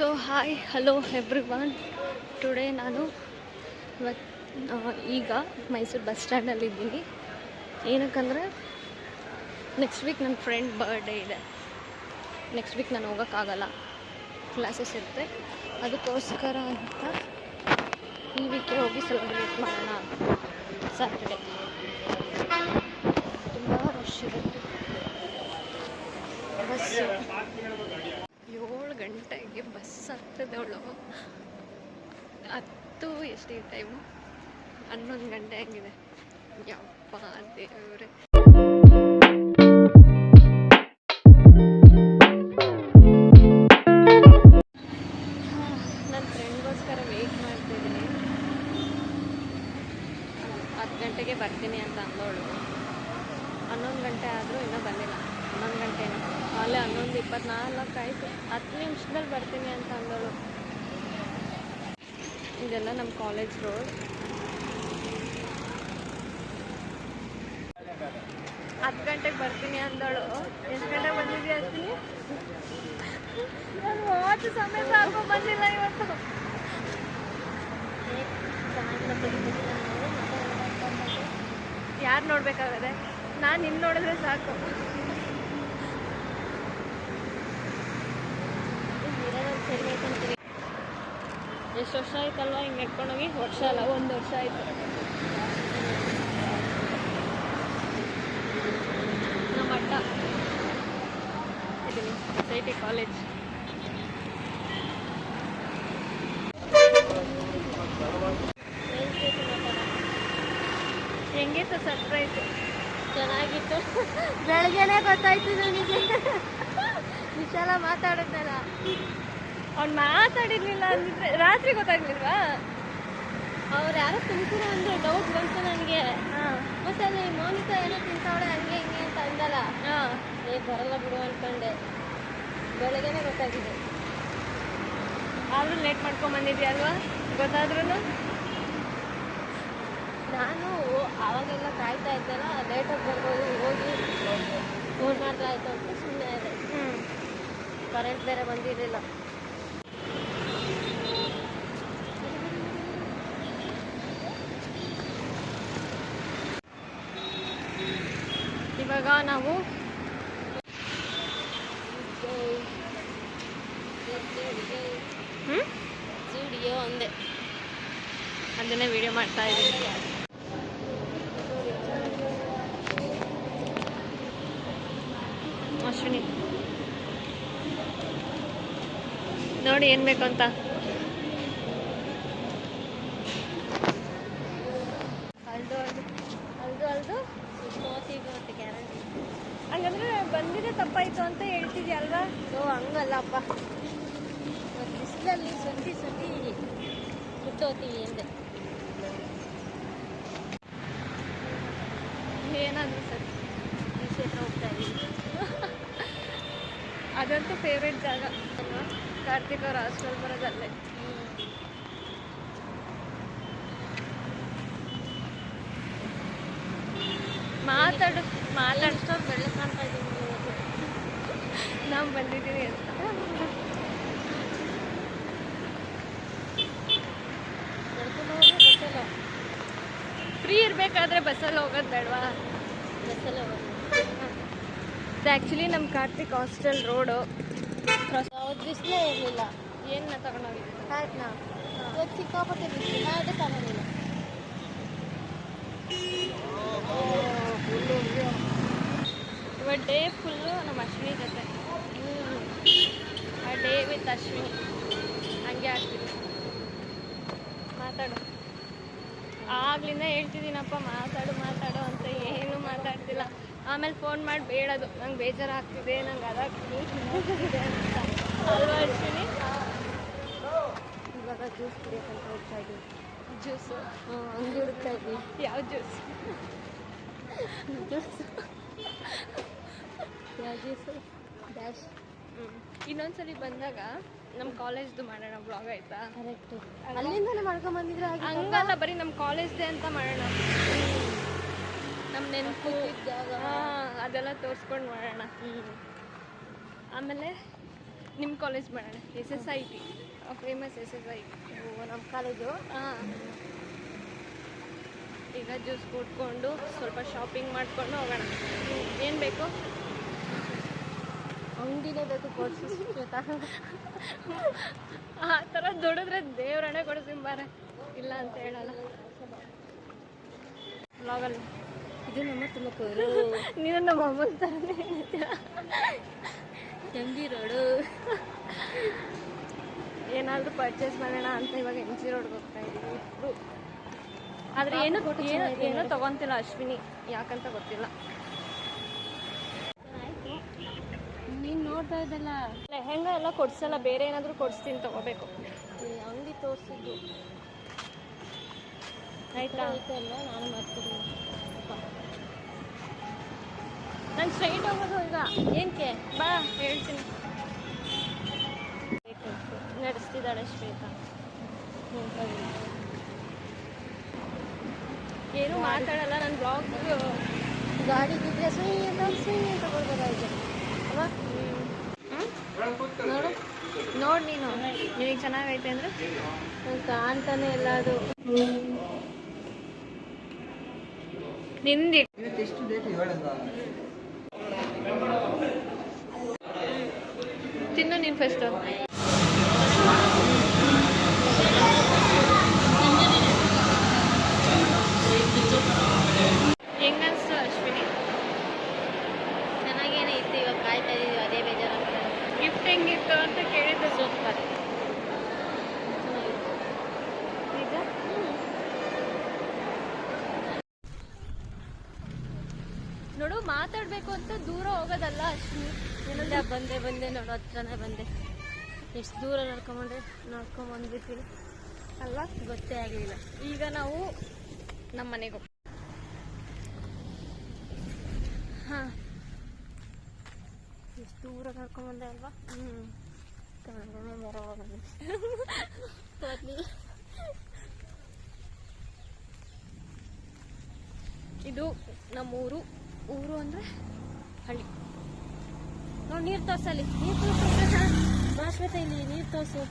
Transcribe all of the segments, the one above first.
So hi hello everyone. Today ನಾನು ಈಗ Mysuru bus ಸ್ಟ್ಯಾಂಡಲ್ಲಿದ್ದೀನಿ. ಏನಕ್ಕಂದರೆ next week ನನ್ನ ಫ್ರೆಂಡ್ ಬರ್ಡೇ ಇದೆ. ನೆಕ್ಸ್ಟ್ ವೀಕ್ ನಾನು ಹೋಗೋಕ್ಕಾಗಲ್ಲ, ಕ್ಲಾಸಸ್ ಇರುತ್ತೆ. ಅದಕ್ಕೋಸ್ಕರ ಅಂತ ಈ ವೀಕೆ ಹೋಗಿ ಸೆಲೆಬ್ರೇಟ್ ಮಾಡೋಣ. ಸ್ಯಾಟರ್ಡೆ ತುಂಬ ರಶ್ ಇರುತ್ತೆ. ಬಸ್ಸು 7 ಗಂಟೆಗೆ ಬಸ್ ಹತ್ತದವಳು ಎಷ್ಟೇ ಟೈಮು 11 ಗಂಟೆ ಆಗಿದೆ. ಯಪ್ಪ ದೇವ್ರೆ. ನನ್ನ ಫ್ರೆಂಡ್ಗೋಸ್ಕರ ವೆಯ್ಟ್ ಮಾಡ್ತಿದ್ದೀನಿ. 10 ಗಂಟೆಗೆ ಬರ್ತೀನಿ ಅಂತ ಅಂದವಳು. 11 ಗಂಟೆ ಆದರೂ ಇನ್ನೂ ಬಂದಿಲ್ಲ. 11 ಗಂಟೆನೇ ಅಲ್ಲೇ 11:24 ಆಯಿತು. 10 ನಿಮಿಷದಲ್ಲಿ ಬರ್ತೀನಿ ಅಂತ ಅಂದವಳು. ಇದೆಲ್ಲ ನಮ್ಮ ಕಾಲೇಜ್ ರೋಡ್. 10 ಗಂಟೆಗೆ ಬರ್ತೀನಿ ಅಂದವಳು. ಎಷ್ಟು ಗಂಟೆಗೆ ಬಂದಿದ್ದೀಯ ಅಂತೀನಿ. ನಾನು ವಾಚ್ ಸಮೇತ ಹಾಕೋ ಬಂದಿಲ್ಲ ಇವತ್ತು. ಯಾರು ನೋಡ್ಬೇಕಾಗದೆ? ನಾನು ನಿನ್ನ ನೋಡಿದ್ರೆ ಸಾಕು. ಎಷ್ಟು ವರ್ಷ ಆಯ್ತಲ್ವ ಹಿಂಗೆ ಎಟ್ಕೊಂಡೋಗಿ? ವರ್ಷ ಅಲ್ಲ, 1 ವರ್ಷ ಆಯಿತು. ನಮ್ಮ ಅಡ್ಡ ಇದ್ದೀನಿ, SIT ಕಾಲೇಜ್. ಹೆಂಗಿತ್ತು ಸರ್ಪ್ರೈಸ್? ಚೆನ್ನಾಗಿತ್ತು. ಬೆಳಗ್ಗೆನೇ ಗೊತ್ತಾಯ್ತು ನನಗೆ. ವಿಶಾಲ ಮಾತಾಡಿದ್ನಲ್ಲ, ಅವ್ನು ಮಾತಾಡಿರ್ಲಿಲ್ಲ ಅಂದಿದ್ರೆ ರಾತ್ರಿ ಗೊತ್ತಾಗ್ಲಿಲ್ವಾ? ಅವ್ರು ಯಾರೋ ತುಮಕೂರು ಅಂದರೆ ಡೌಟ್ ಬಂತು ನನಗೆ. ಮತ್ತೆ ಅಲ್ಲಿ ಮೋನಿಕಾ ಏನೋ ತಿಂತಾವಳೆ ಹಂಗೆ ಹಿಂಗೆ ಅಂತ ಅಂದಲ್ಲ. ಬರಲ್ಲ ಬಿಡು ಅಂದ್ಕೊಂಡೆ. ಬೆಳಗ್ಗೆನೇ ಗೊತ್ತಾಗಿದೆ. ಆದರೂ ಲೇಟ್ ಮಾಡ್ಕೊಂಬಂದಿದ್ಯಲ್ವಾ? ಗೊತ್ತಾದ್ರೂ ನಾನು ಆವಾಗೆಲ್ಲ ಕಾಯ್ತಾ ಇದ್ದಲ್ಲ, ಲೇಟಾಗಿ ಬರ್ಬೋದು, ಹೋಗಿ ಫೋನ್ ಮಾತ್ರ ಆಯಿತು ಅಂತ ಸುಮ್ಮನೆ ಇದೆ. ಕರೆಂಟ್ ಬೇರೆ ಬಂದಿರಲಿಲ್ಲ. ಇವಾಗ ನಾವು ವಿಡಿಯೋ ಒಂದೇ, ಅದನ್ನೇ ವಿಡಿಯೋ ಮಾಡ್ತಾ ಇದ್ದೀನಿ. ಅಶ್ವಿನಿ ನೋಡಿ ಏನು ಬೇಕು ಅಂತ. ಅಲ್ದು ಗ್ಯಾರಂಟಿ. ಹಂಗಂದ್ರೆ ಬಂದಿದೆ ತಪ್ಪಾಯ್ತು ಅಂತ ಹೇಳ್ತಿದ್ಯಾ ಅಲ್ವಾ? ಹಂಗಲ್ಲಪ್ಪ, ಬಿಸಿಲಲ್ಲಿ ಸುತ್ತಿ ಸುತ್ತೋತೀವಿ ಎಂದೆ. ಏನಾದರೂ ಸರಿ ಈ ಕ್ಷೇತ್ರ ಹೋಗ್ತಾ ಇದ್ದೀವಿ. ಅದಂತೂ ಫೇವ್ರೇಟ್ ಜಾಗ ಅಲ್ವಾ? ಕಾರ್ತಿಕ್ ಅವ್ರ ಹಾಸ್ಟೆಲ್ ಬರೋದಲ್ಲೇ. ಮಾತಾಡಿಸ್ಕೊಂಡು ಬೆಳ್ಳೆ ಕಾಣ್ತಾ ಇದ್ದೀವಿ. ನಾವು ಬಂದಿದ್ದೀವಿ ಅಂತ. ಫ್ರೀ ಇರಬೇಕಾದ್ರೆ ಬಸ್ಸಲ್ಲಿ ಹೋಗೋದು ಬೇಡವಾ? ಬಸ್ಸಲ್ಲಿ ಹೋಗೋದು. ಇದು ಆ್ಯಕ್ಚುಲಿ ನಮ್ಮ ಕಾರ್ತಿಕ್ ಹಾಸ್ಟೆಲ್ ರೋಡು. ಬಿಸಿಲೇ ಇರಲಿಲ್ಲ. ಏನು ತಗೊಂಡೋಗಿದ್ದೆ? ಆಯ್ತು. ನಾವು ಸಿಕ್ಕಾಪಟ್ಟೆ ಬಿಸಿಲು, ಅದೇ ತಗೊಂಡಿಲ್ಲ. ಇವಾಗ ಡೇ ಫುಲ್ಲು ನಮ್ಮ ಅಶ್ವಿನಿ ಜೊತೆ. ಆ ಡೇ ವಿತ್ ಅಶ್ವಿನಿ ಹಂಗೆ ಆಗ್ತಿದೆ. ಮಾತಾಡು. ಆಗ್ಲಿಂದ ಹೇಳ್ತಿದ್ದೀನಪ್ಪ ಮಾತಾಡು ಅಂತ, ಏನು ಮಾತಾಡ್ತಿಲ್ಲ. ಆಮೇಲೆ ಫೋನ್ ಮಾಡಿ ಬೇಡದು, ನಂಗೆ ಬೇಜಾರಾಗ್ತಿದೆ, ನಂಗೆ ಅದಾಗ್ತಿದೆ ಅಂತ ಅಲ್ವಾ ಅಶ್ವಿನಿ? ಇವಾಗ ಜ್ಯೂಸ್ ಕುಡಿಯೋಕ್ಕಂತ ಹೋಗ್ತಾ ಇದ್ದೀವಿ. ಜ್ಯೂಸು? ಹಂಗೆ ಹುಡುಕ್ತಾ ಇದ್ದೀವಿ. ಯಾವ ಜ್ಯೂಸ್? ಯಾವ ಜ್ಯೂಸು? ಡ್ಯಾಶ್. ಇನ್ನೊಂದ್ಸಲಿ ಬಂದಾಗ ನಮ್ಮ ಕಾಲೇಜ್ದು ಮಾಡೋಣ ಬ್ಲಾಗ್, ಆಯ್ತಾ? ಕರೆಕ್ಟು. ಅಲ್ಲಿಂದಲೇ ಮಾಡ್ಕೊಂಬಂದಿದ್ರೆ ಹಂಗಲ್ಲ, ಬರೀ ನಮ್ಮ ಕಾಲೇಜ್ದೇ ಅಂತ ಮಾಡೋಣ. ನಮ್ಮ ನೆನಪು ಅದೆಲ್ಲ ತೋರಿಸ್ಕೊಂಡು ಮಾಡೋಣ. ಆಮೇಲೆ ನಿಮ್ಮ ಕಾಲೇಜ್ ಮಾಡೋಣ. SSIT ಫೇಮಸ್ SSIT ನಮ್ಮ ಕಾಲೇಜು. ಹಾಂ, ಈಗ ಜ್ಯೂಸ್ ಕುಡ್ಕೊಂಡು ಸ್ವಲ್ಪ ಶಾಪಿಂಗ್ ಮಾಡಿಕೊಂಡು ಹೋಗೋಣ. ಏನು ಬೇಕು? ಅಂಗಡಿನೇ ಬೇಕು ಕೊಡಿಸಿ. ಆ ಥರ ದುಡಿದ್ರೆ ದೇವ್ರನ್ನೇ ಕೊಡಿಸಿಂಬಾರೆ, ಇಲ್ಲ ಅಂತ ಹೇಳಲ್ಲ ವ್ಲಾಗಲ್ಲಿ. ಇದು ನಮ್ಮ ತುಮಕೂರು. ನೀನು ನಮ್ಮ ಅಮ್ಮನ ಥರನೇ ಹೇಳ್ತೀಯ. MG road. ಏನಾದರೂ ಪರ್ಚೇಸ್ ಮಾಡೋಣ ಅಂತ ಇವಾಗ MG ರೋಡ್ಗೆ ಹೋಗ್ತಾ ಇದ್ದೀವಿ ಇಬ್ಬರು. ಆದರೆ ಏನೂ ತೊಗೊತಿಲ್ಲ ಅಶ್ವಿನಿ, ಯಾಕಂತ ಗೊತ್ತಿಲ್ಲ. ನೀನು ನೋಡ್ತಾ ಇದ್ದಲ್ಲ ಲೆಹೆಂಗ ಎಲ್ಲ ಕೊಡ್ಸಲ್ಲ, ಬೇರೆ ಏನಾದರೂ ಕೊಡಿಸ್ತೀನಿ, ತೊಗೋಬೇಕು. ಅಂಗಡಿ ತೋರಿಸಿದ್ದು ಆಯ್ತಾ? ಅಲ್ಲ, ನಾನು ಮಾಡ್ತೀನಿ. ನಾನು ಸ್ಟ್ರೈಟ್ ಹೋಗೋದು ಈಗ. ಏನಕ್ಕೆ ಬಾ ಹೇಳ್ತೀನಿ. ನಡೆಸ್ತಿದ್ದಾಳೆ ಶ್ವೇತಾ. ಏನು ಮಾತಾಡಲ್ಲ. ನನ್ನ ಬ್ಲಾಗ್ ಗಾಡಿ ಬಿದ್ದರೆ ಸುಯಿ ಅಂತ ಬರ್ಬೋದಾಯ್ತು ಅಲ್ವಾ? ನೋಡು ನೋಡಿ ನೀನು, ನಿನಗೆ ಚೆನ್ನಾಗೈತೆ ಅಂದರೆ ನಂಗೆ ಕಾಣ್ತಾನೆ ಇಲ್ಲ ಅದು. ನಿಂದಿ ತಿನ್ನು ನೀನು ಫಸ್ಟ್. ಹೆಂಗನ್ಸ್ತು ಅಶ್ವಿನಿ? ಚೆನ್ನಾಗೇನೆ ಇತ್ತು. ಇವಾಗ ಕಾಯ್ತಾ ಇದೀವಿ, ಅದೇ ಬೇಜಾರಾಗ್ತದೆ. ಗಿಫ್ಟ್ ಹೆಂಗಿತ್ತು ಅಂತ ಕೇಳಿದ್ದೆ. ಸೂಪರ್. ಈಗ ನೋಡು, ಮಾತಾಡಬೇಕು ಅಂತ ದೂರ ಹೋಗೋದಲ್ಲ ಅಶ್ವಿನಿ. ಏನಿಲ್ಲ, ಬಂದೆ ನೋಡು, ಹತ್ರನೇ ಬಂದೆ. ಎಷ್ಟು ದೂರ ನಡ್ಕೊಂಬಂದ್ಬಿಡ್ತೀನಿ ಅಲ್ಲ, ಗೊತ್ತೇ ಆಗಲಿಲ್ಲ. ಈಗ ನಾವು ನಮ್ಮ ಮನೆಗೆ ಹೋಗ್ತೀವಿ. ಹಾಂ, ಎಷ್ಟು ದೂರ ನಡ್ಕೊಂಬಂದೆ ಅಲ್ವಾ? ಕನ್ನಡನೇ ಬರೋವಾಗ ಇದು ನಮ್ಮೂರು. ಊರು ಅಂದರೆ ಹಳ್ಳಿ. ನೋಡಿ, ನೀರು ತೋರ್ಸಲ್ಲಿ. ನೀರು ತೋರಿಸ ಭಾಷೆ ಇಲ್ಲಿ ನೀರು ತೋರಿಸು.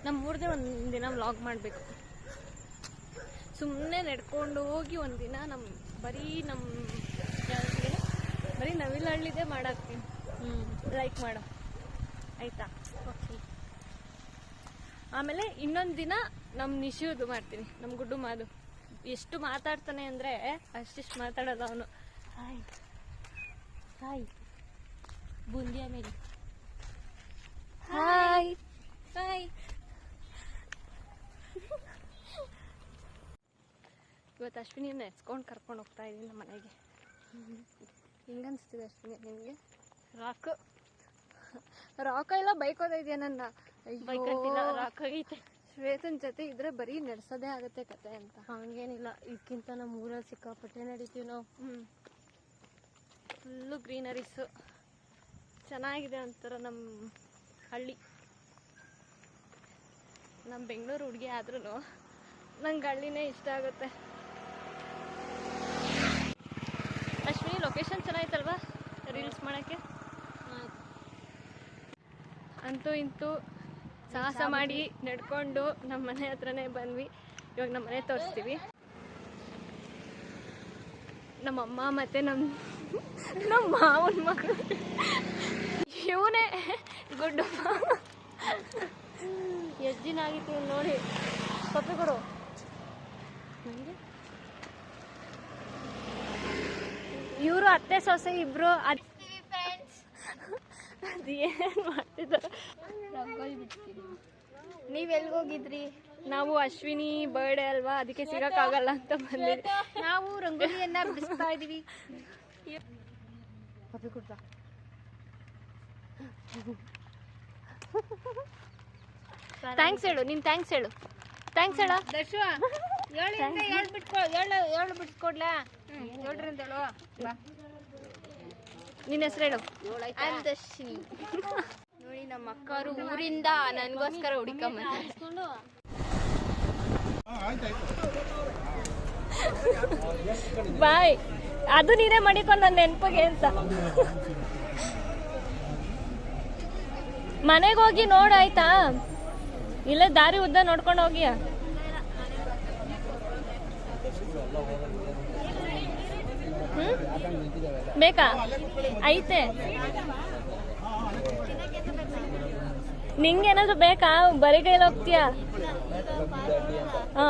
ನಮ್ಮೂರದೇ ಒಂದಿನ ವ್ಲಾಗ್ ಮಾಡಬೇಕು. ಸುಮ್ಮನೆ ನಡ್ಕೊಂಡು ಹೋಗಿ ಒಂದಿನ ಬರೀ ನವಿಲಹಳ್ಳಿದೇ ಮಾಡಾಕ್ತೀನಿ. ಲೈಕ್ ಮಾಡೋ ಆಯಿತಾ? ಓಕೆ. ಆಮೇಲೆ ಇನ್ನೊಂದು ದಿನ ನಮ್ಮ ನಿಶುದು ಮಾಡ್ತೀನಿ, ನಮ್ಮ ಗುಡ್ಡು ಮಾದು. ಎಷ್ಟು ಮಾತಾಡ್ತಾನೆ ಅಂದರೆ ಅಷ್ಟಿಷ್ಟು ಮಾತಾಡೋದು ಅವನು. ಹಾಯ್ ಹಾಯ್ ಬುಂದಿಯ ಮೇಲೆ ಹಾಯ್ ಹಾಯ್. ಇವತ್ತು ಅಶ್ವಿನಿನ ನೆಚ್ಕೊಂಡು ಕರ್ಕೊಂಡು ಹೋಗ್ತಾ ಇದ್ದೀನಿ ನಮ್ಮ ಮನೆಗೆ. ಹೆಂಗನ್ಸ್ತಿದೆ ಅಶ್ವಿನಿ ನಿಮಗೆ? ರಾಕ ಎಲ್ಲ ಬೈಕ್ ಹೋದ ಇದೆಯಾ ನನ್ನ? ಬೈಕ್ ಅಂತಿಲ್ಲ, ರಾಕ್ ಆಗೈತೆ. ಶ್ವೇತನ್ ಜೊತೆ ಇದ್ರೆ ಬರೀ ನಡೆಸೋದೇ ಆಗುತ್ತೆ ಕತೆ ಅಂತ. ಹಂಗೇನಿಲ್ಲ, ಇದಕ್ಕಿಂತ ನಮ್ಮ ಊರಲ್ಲಿ ಸಿಕ್ಕಾಪಟ್ಟೆ ನಡೀತೀವಿ ನಾವು. ಫುಲ್ಲು ಗ್ರೀನರೀಸು ಚೆನ್ನಾಗಿದೆ ಒಂಥರ ನಮ್ಮ ಹಳ್ಳಿ. ನಮ್ಮ ಬೆಂಗಳೂರು ಹುಡುಗಿ ಆದ್ರೂ ನಂಗೆ ಹಳ್ಳಿನೇ ಇಷ್ಟ ಆಗುತ್ತೆ. ಅಶ್ವಿನಿ, ಲೊಕೇಶನ್ ಚೆನ್ನಾಗಿತ್ತಲ್ವಾ ರೀಲ್ಸ್ ಮಾಡೋಕ್ಕೆ? ಅಂತೂ ಇಂತೂ ಸಾಹಸ ಮಾಡಿ ನಡ್ಕೊಂಡು ನಮ್ಮ ಮನೆ ಹತ್ರನೇ ಬಂದ್ವಿ. ಇವಾಗ ನಮ್ಮ ಮನೆ ತೋರಿಸ್ತೀವಿ. ನಮ್ಮಮ್ಮ ಮತ್ತು ನಮ್ಮ ಮಾವನ ಮಗಳು ಇವನೇ ಗುಡ್ಡು. ಎಷ್ಟು ದಿನ ಆಗಿತ್ತು ನೋಡಿ. ಪಪ್ಪಿ ಕೊಡು ನನಗೆ. ಇವರು ಅತ್ತೆ ಸೊಸೆ ಇಬ್ರು. ಅದೇನು ಮಾಡ್ತಿದ್ದಾರೆ? ರಂಗೋಲಿ ಬಿಡ್ತೀವಿ. ನೀವು ಎಲ್ಲಿಗೋಗಿದ್ರಿ? ನಾವು ಅಶ್ವಿನಿ ಬರ್ಡೇ ಅಲ್ವಾ, ಅದಕ್ಕೆ ಸಿಗೋಕ್ಕಾಗಲ್ಲ ಅಂತ ಬಂದಿದ್ವಿ. ನಾವು ರಂಗೋಲಿಯನ್ನ ಬಿಡಿಸ್ತಾ ಇದೀವಿ. ಪಪ್ಪಿ ಕೊಡ್ತಾ ಥ್ಯಾಂಕ್ಸ್ ಹೇಳು. ನೀನು ಥ್ಯಾಂಕ್ಸ್ ಹೇಳು. ಥ್ಯಾಂಕ್ಸ್ ಹೇಳ ದರ್ಶು. ಏಳು ಬಿಟ್ಕೊಡ್ಲಾ? 7ರಿಂದ ಹೇಳು. ನಿನ್ನ ಹೆಸರು ಹೇಳು. ದರ್ಶಿನಿ. ನೋಡಿ, ನಮ್ಮ ಅಕ್ಕವರು ಊರಿಂದ ನನಗೋಸ್ಕರ ಹುಡುಕಮ್ಮ. ಬಾಯ್. ಅದು ನೀನೇ ಮಾಡಿಕೊಂಡು ನನ್ನ ನೆನಪಿಗೆ ಅಂತ. ಮನೆಗೆ ಹೋಗಿ ನೋಡಾಯ್ತಾ, ಇಲ್ಲೇ ದಾರಿ ಉದ್ದ ನೋಡ್ಕೊಂಡು ಹೋಗಿ. ಬೇಕಾ? ಐತೆ. ನಿಂಗೇನಾದ್ರು ಬೇಕಾ? ಬರೀ ಕೈಲಿ ಹೋಗ್ತೀಯಾ? ಹಾ.